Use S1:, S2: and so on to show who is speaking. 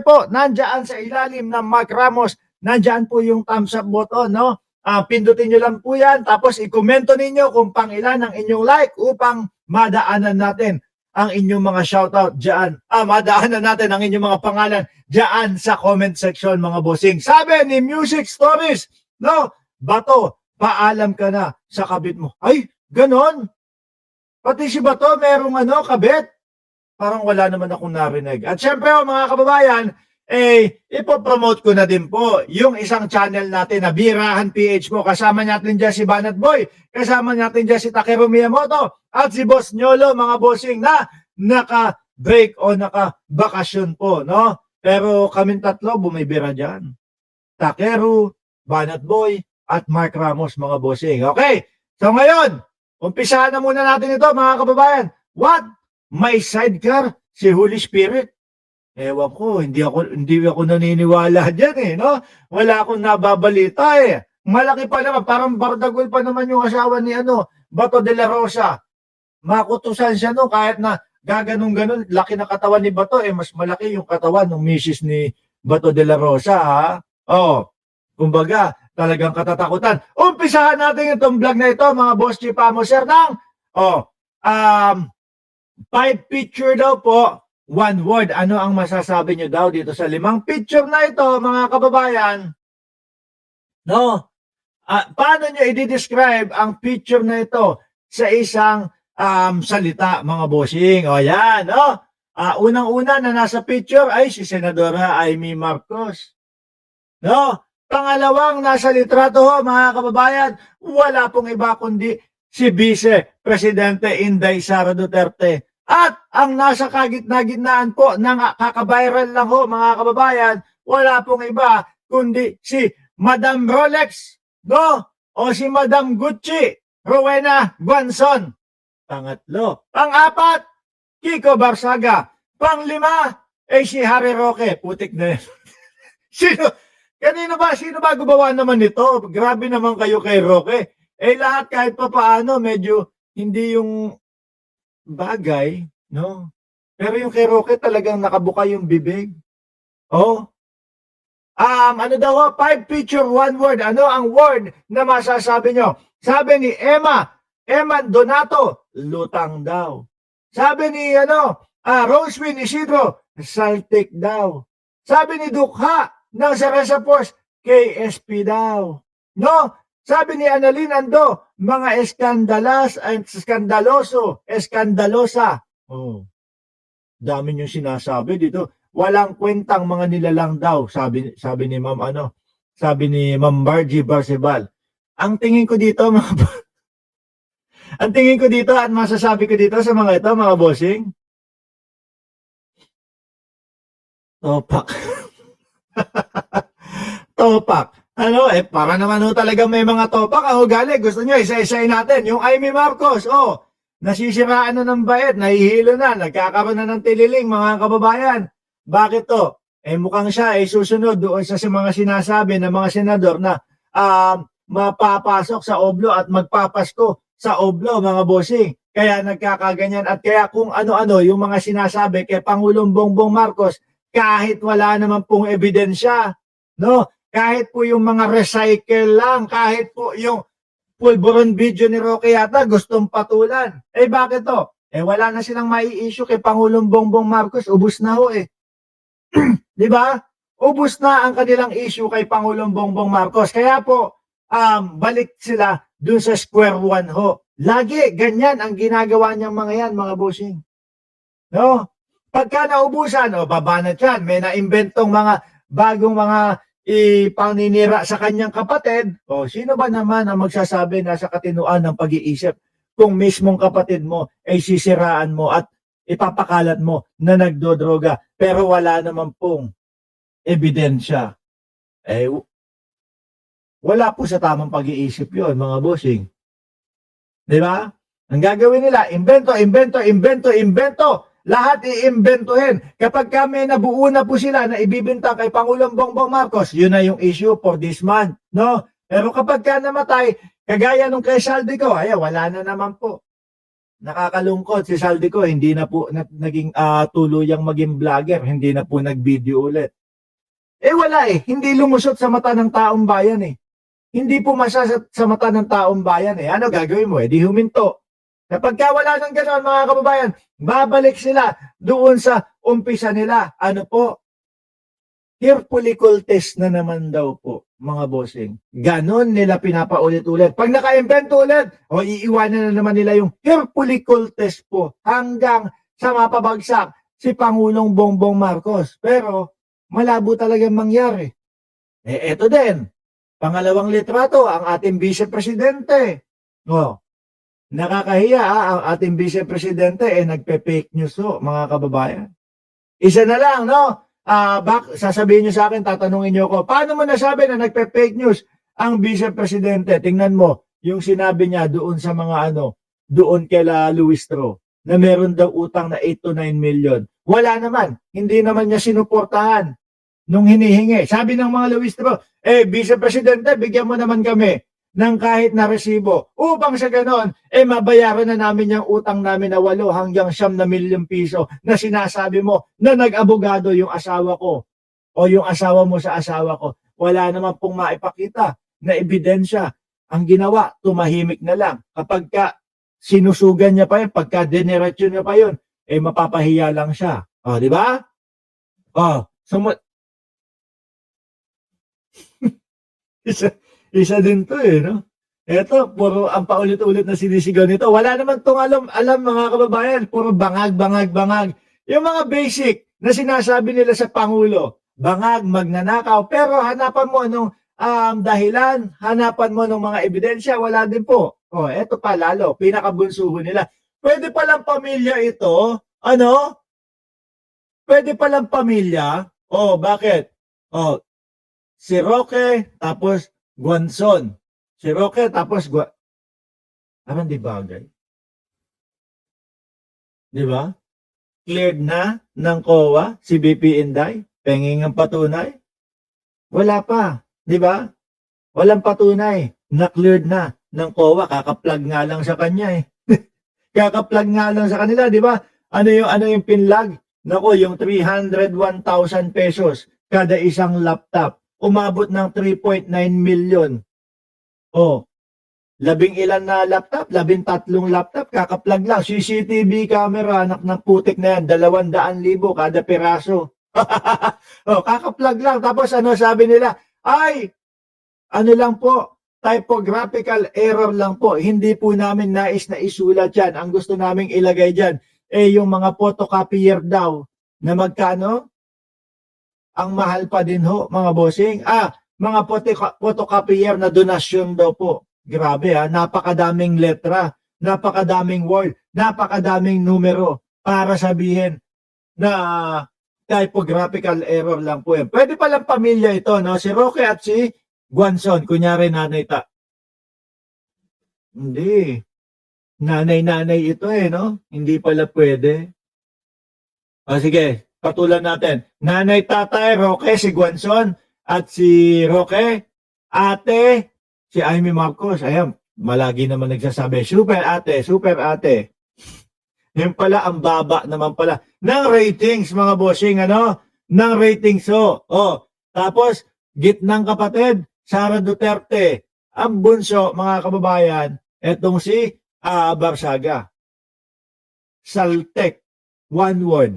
S1: po, nandyan sa ilalim ng Mark Ramos, nandyan po yung thumbs up button, no? Pindutin nyo lang po yan, tapos i-komento ninyo kung pang ilan ang inyong like upang madaanan natin ang inyong mga shoutout dyan. Madaanan natin ang inyong mga pangalan dyan sa comment section, mga bossing. Sabi ni Music Stories, no? Bato, paalam ka na sa kabit mo. Ay, ganon. Pati si Bato, merong kabit. Parang wala naman akong narinig. At syempre, mga kababayan, ipopromote ko na din po yung isang channel natin na Birahan PH po. Kasama natin dyan si Banat Boy, kasama natin dyan si Takeru Miyamoto, at si Boss Nyolo, mga bossing, na naka-break o naka-bakasyon po, no? Pero kaming tatlo bumibira dyan. Takeru, Banat Boy, at Mark Ramos, mga bossing. Okay, so ngayon, umpisahan na muna natin ito, mga kababayan. What? May sidecar si Holy Spirit. Ewan ko, hindi ako naniniwala diyan no? Wala akong nababalita Malaki pa naman, parang bardagol pa naman yung asawa ni Bato de la Rosa. Makutusan siya no, kahit na gaganong-ganon, laki na katawan ni Bato, mas malaki yung katawan ng misis ni Bato de la Rosa, ha? Kumbaga, talagang katatakutan. Umpisahan natin itong vlog na ito, mga boss Chipamo, sir, ng 5 picture daw po, 1 word. Ano ang masasabi nyo daw dito sa 5 picture na ito, mga kababayan? No? Paano nyo i-describe ang picture na ito sa isang salita, mga bossing? O yan, no? Unang-una na nasa picture ay si Senadora Amy Marcos. No? Pangalawang nasa litrato, mga kababayan, wala pong iba kundi si Vice Presidente Inday Sara Duterte. At ang nasa kagitna-gitnaan po ng kakaviral lang mga kababayan, wala pong iba kundi si Madam Rolex, no? O si Madam Gucci, Rowena Guanzon. Pangatlo. Pang-apat, Kiko Barsaga. Pang-lima, si Harry Roque. Putik na yan. Sino ba gumawa naman nito? Grabe naman kayo kay Roque. Lahat kahit pa paano, medyo hindi yung bagay, no? Pero yung kay Roque talagang nakabuka yung bibig. Ano daw 5 picture, 1 word. Ano ang word na masasabi nyo? Sabi ni Emma Donato, lutang daw. Sabi ni Rosewin Isidro, saltik daw. Sabi ni Dukha ng Sarasa Force, KSP daw. No? Sabi ni Annalyn Ando, mga eskandalosa. Dami niyong sinasabi dito. Walang kwentang mga nilalang daw, sabi ni sabi ni Ma'am Margie Barcebal. Ang tingin ko dito, at masasabi ko dito sa mga ito, mga bossing, topak. Topak. Para naman talaga may mga topak ang ugali. Gusto nyo, isa-isayin natin. Yung Amy Marcos, nasisiraan na ng bait, nahihilo na, nagkakaroon na ng tililing, mga kababayan. Bakit to? Mukhang siya susunod doon sa mga sinasabi ng mga senador na mapapasok sa oblo at magpapasko sa oblo, mga bossing. Kaya nagkakaganyan at kaya kung ano-ano yung mga sinasabi kay Pangulong Bongbong Marcos, kahit wala naman pong ebidensya, no? Kahit po yung mga recycle lang, kahit po yung pulburon video ni Roque yata gustong patulan. Bakit to? Wala na silang mai-issue kay Pangulong Bongbong Marcos, ubus na ho Di ba? Ubus na ang kanilang issue kay Pangulong Bongbong Marcos. Kaya po, balik sila dun sa square one ho. Lagi, ganyan ang ginagawa niyang mga yan, mga bossing. No? Pagka naubusan, babanat yan. May naimbentong mga bagong mga ipaninira sa kanyang kapatid. Sino ba naman ang magsasabi na sa katinuan ng pag-iisip kung mismong kapatid mo ay sisiraan mo at ipapakalat mo na nagdodroga pero wala naman pong ebidensya? Wala po sa tamang pag-iisip yon, mga bossing. Di ba? Ang gagawin nila, invento. Lahat iimbentohin. Kapag kami nabuo na po sila na ibibintang kay Pangulong Bongbong Marcos, yun na yung issue for this month. No? Pero kapag ka namatay, kagaya nung kay Saldico, wala na naman po. nakakalungkot si Saldico, hindi na po naging tuluyang maging vlogger, hindi na po nag-video ulit. Wala hindi lumusot sa mata ng taong bayan Hindi pumasa sa mata ng taong bayan Ano gagawin mo? Di huminto. Kapag wala ng gano'n mga kababayan, babalik sila doon sa umpisa nila. Ano po? Carefully test na naman daw po, mga bossing. Ganon nila pinapaulit-ulit. Pag naka-invento ulit, iiwanan na naman nila yung carefully test po hanggang sa mapabagsak si Pangulong Bongbong Marcos. Pero malabo talagang mangyari. Eto din, pangalawang litrato, ang ating Vice Presidente. Nakakahiya ang ating Vice Presidente nagpe-fake news mga kababayan. Isa na lang, no? Sasabihin nyo sa akin, tatanungin nyo ako, paano mo nasabi na nagpe-fake news ang Vice Presidente? Tingnan mo, yung sinabi niya doon sa mga doon kila Luis Tro, na meron daw utang na 8 to 9 million. Wala naman, hindi naman niya sinuportahan nung hinihingi. Sabi ng mga Luis Tro, Vice Presidente, bigyan mo naman kami ng kahit na resibo upang sa ganon, mabayaran na namin yung utang namin na 8 hanggang 9 na milyong piso na sinasabi mo na nag-abogado yung asawa ko o yung asawa mo sa asawa ko. Wala naman pong maipakita na ebidensya. Ang ginawa, tumahimik na lang. Kapag sinusugan niya pa yun, pagka dinereksyon niya pa yun, mapapahiya lang siya. Di ba? Isa din to no? Ito, puro ang paulit-ulit na sinisigaw nito. Wala naman tong alam mga kababayan. Puro bangag. Yung mga basic na sinasabi nila sa Pangulo, bangag, magnanakaw. Pero hanapan mo dahilan, hanapan mo ng mga ebidensya, wala din po. Eto pa lalo, pinakabunsuho nila. Pwede palang pamilya ito, Pwede palang pamilya. Bakit? Si Roque, tapos Guanzon. Si Roque, tapos di bagay? Di ba? Cleared na ng COA, si BP Inday, penging ang patunay. Wala pa, di ba? Walang patunay, na-cleared na ng COA, kakaplag nga lang sa kanya Kakaplag nga lang sa kanila, di ba? Ano yung pinlag? Nako, yung 301,000 pesos kada isang laptop. Umabot ng 3.9 million. 11 na laptop, 13 laptop, kakaplag lang. CCTV camera, anak ng putik na yan, 200,000 kada piraso. Kakaplag lang. Tapos sabi nila, lang po, typographical error lang po. Hindi po namin nais na isulat yan. Ang gusto naming ilagay dyan, yung mga photocopier daw, na magkano? Ang mahal pa din mga bossing. Mga photocopier na donasyon daw po. Grabe napakadaming letra, napakadaming word, napakadaming numero para sabihin na typographical error lang po yan. Pwede palang pamilya ito, no? Si Roque at si Guanzon, kunyari nanay Hindi. Nanay ito no? Hindi pala pwede. Sige, patulan natin. Nanay, tatay, Roque, si Guanzon, at si Roque, ate, si Amy Marcos. Ayan, malagi naman nagsasabi, super ate. Yan pala, ang baba naman pala ng ratings, mga bossing, ng ratings, Tapos, gitnang kapatid, Sara Duterte. Ang bunso, mga kababayan, etong si Barsaga. Saltek. One word.